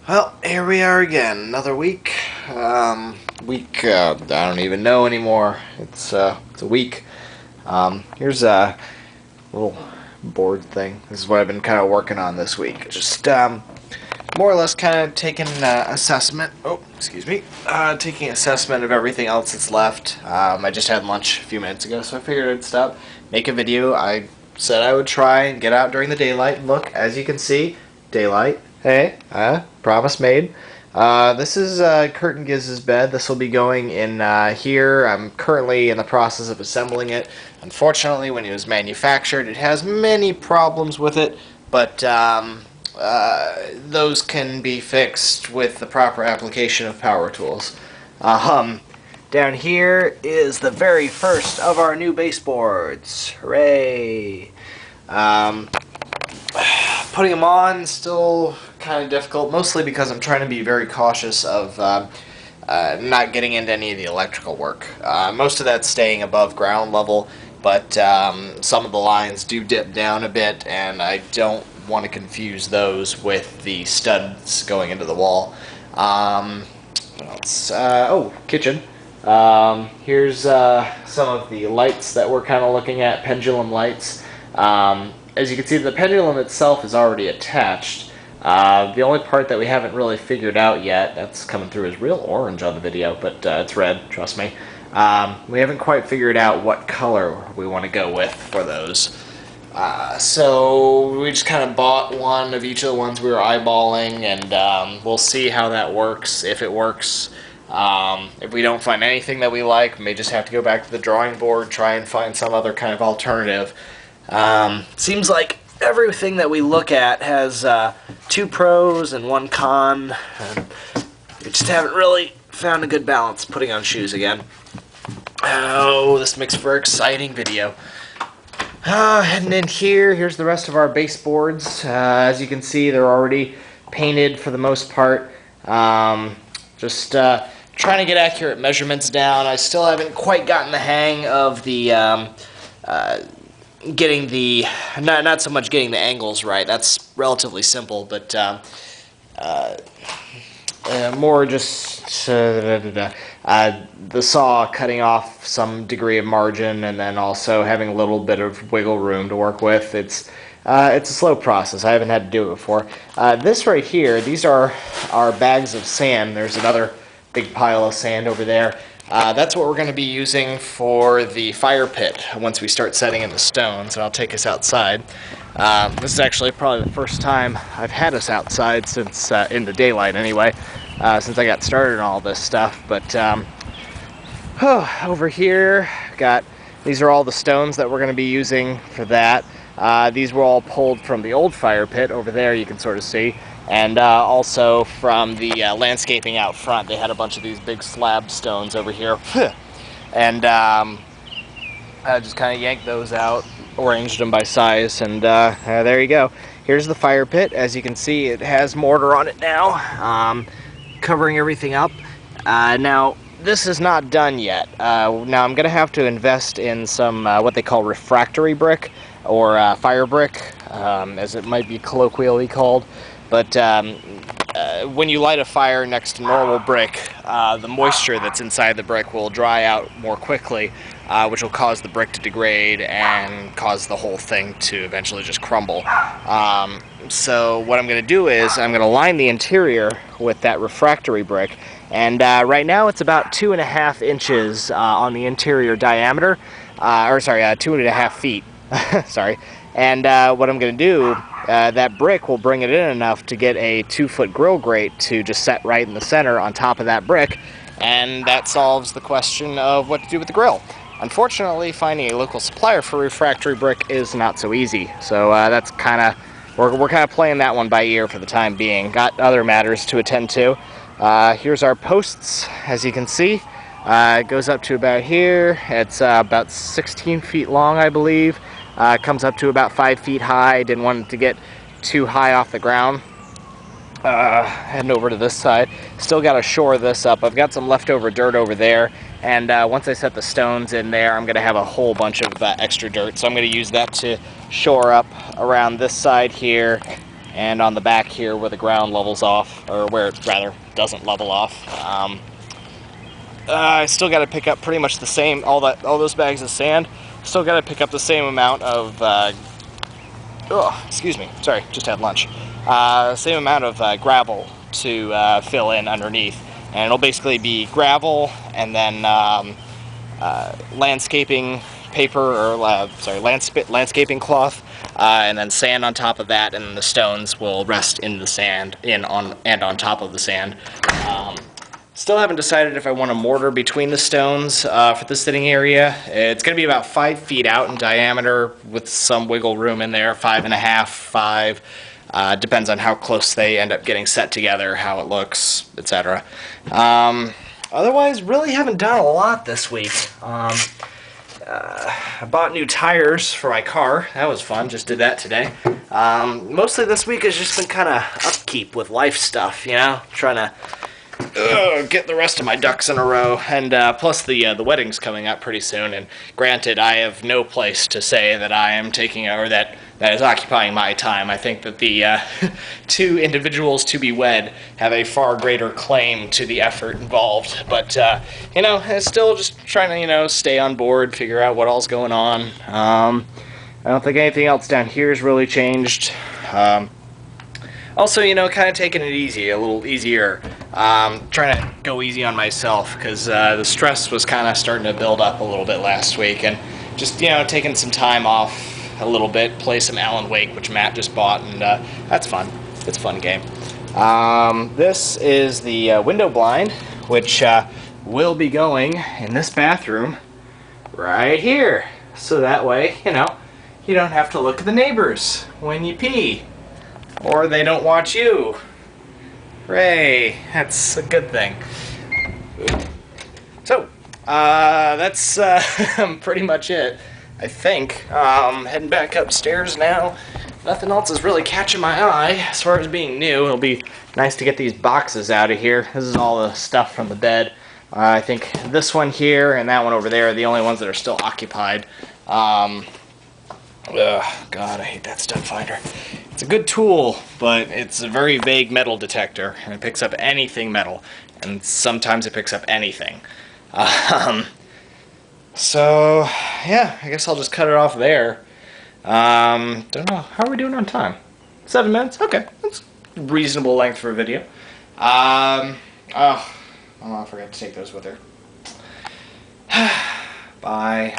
Well, here we are again, another week. I don't even know anymore. It's a week. Here's a little board thing. This is what I've been kind of working on this week. Just more or less kind of taking assessment. Oh, excuse me. Taking assessment of everything else that's left. I just had lunch a few minutes ago, so I figured I'd stop, make a video. I said I would try and get out during the daylight. Look, as you can see, daylight. Hey, promise made. This is Curtin Giz's bed. This will be going in here. I'm currently in the process of assembling it. Unfortunately, when it was manufactured, it has many problems with it, but those can be fixed with the proper application of power tools. Down here is the very first of our new baseboards. Hooray! Putting them on still kind of difficult, mostly because I'm trying to be very cautious of not getting into any of the electrical work. Most of that's staying above ground level, but some of the lines do dip down a bit, and I don't want to confuse those with the studs going into the wall. What else? Oh, kitchen. Here's some of the lights that we're kind of looking at, pendulum lights. As you can see, the pendulum itself is already attached. The only part that we haven't really figured out yet, that's coming through as real orange on the video, but it's red, trust me. We haven't quite figured out what color we want to go with for those. So we just kind of bought one of each of the ones we were eyeballing, and we'll see how that works, if it works. If we don't find anything that we like, we may just have to go back to the drawing board, try and find some other kind of alternative. Seems like everything that we look at has two pros and one con, and we just haven't really found a good balance. Putting on shoes again. Oh, this makes for an exciting video. Heading in here, here's the rest of our baseboards. As you can see, they're already painted for the most part. Just trying to get accurate measurements down. I still haven't quite gotten the hang of the getting the, not so much getting the angles right. That's relatively simple, but more just the saw cutting off some degree of margin, and then also having a little bit of wiggle room to work with. It's a slow process. I haven't had to do it before. This right here, these are our bags of sand. There's another big pile of sand over there. That's what we're going to be using for the fire pit once we start setting in the stones, and I'll take us outside. This is actually probably the first time I've had us outside since, in the daylight anyway, since I got started on all this stuff. But over here, these are all the stones that we're going to be using for that. These were all pulled from the old fire pit over there, you can sort of see. And also from the landscaping out front, they had a bunch of these big slab stones over here. And I just kind of yanked those out, arranged them by size, and there you go. Here's the fire pit. As you can see, it has mortar on it now, covering everything up. Now, this is not done yet. Now, I'm going to have to invest in some what they call refractory brick, or fire brick, as it might be colloquially called. But when you light a fire next to normal brick, the moisture that's inside the brick will dry out more quickly, which will cause the brick to degrade and cause the whole thing to eventually just crumble. So what I'm going to do is I'm going to line the interior with that refractory brick, and right now it's about 2.5 inches on the interior diameter, 2.5 feet. Sorry. And what I'm going to do, that brick will bring it in enough to get a 2-foot grill grate to just set right in the center on top of that brick, and that solves the question of what to do with the grill. Unfortunately, finding a local supplier for refractory brick is not so easy, so that's kind of, we're kind of playing that one by ear for the time being. Got other matters to attend to. Here's our posts, as you can see. It goes up to about here. It's about 16 feet long, I believe. Comes up to about 5 feet high. Didn't want it to get too high off the ground. Heading over to this side. Still got to shore this up. I've got some leftover dirt over there, and once I set the stones in there, I'm going to have a whole bunch of extra dirt. So I'm going to use that to shore up around this side here, and on the back here where the ground levels off, or where it rather doesn't level off. I still got to pick up pretty much the same, all those bags of sand. Still got to pick up the same amount of, excuse me, sorry, just had lunch. Same amount of gravel to fill in underneath. And it'll basically be gravel and then landscaping paper, or landscaping cloth, and then sand on top of that, and the stones will rest in the sand, on top of the sand. Still haven't decided if I want a mortar between the stones for the sitting area. It's going to be about 5 feet out in diameter with some wiggle room in there, 5.5, 5. Depends on how close they end up getting set together, how it looks, etc. Otherwise, really haven't done a lot this week. I bought new tires for my car. That was fun. Just did that today. Mostly this week has just been kind of upkeep with life stuff, you know? Trying to get the rest of my ducks in a row, and plus the wedding's coming up pretty soon, and granted, I have no place to say that I am taking, or that is occupying my time. I think that the 2 individuals to be wed have a far greater claim to the effort involved, but you know, I'm still just trying to, you know, stay on board, figure out what all's going on. I don't think anything else down here has really changed. Also, you know, kind of taking it easy, a little easier. Trying to go easy on myself, because the stress was kind of starting to build up a little bit last week, and just, you know, taking some time off a little bit, play some Alan Wake, which Matt just bought, and that's fun. It's a fun game. This is the window blind, which will be going in this bathroom right here. So that way, you know, you don't have to look at the neighbors when you pee. Or they don't watch you. Hooray, that's a good thing. So, that's pretty much it, I think. Heading back upstairs now. Nothing else is really catching my eye as far as being new. It'll be nice to get these boxes out of here. This is all the stuff from the bed. I think this one here and that one over there are the only ones that are still occupied. God, I hate that stud finder. It's a good tool, but it's a very vague metal detector, and it picks up anything metal, and sometimes it picks up anything. So, yeah, I guess I'll just cut it off there. Don't know, how are we doing on time? 7 minutes? Okay, that's a reasonable length for a video. Oh, I forgot to take those with her. Bye.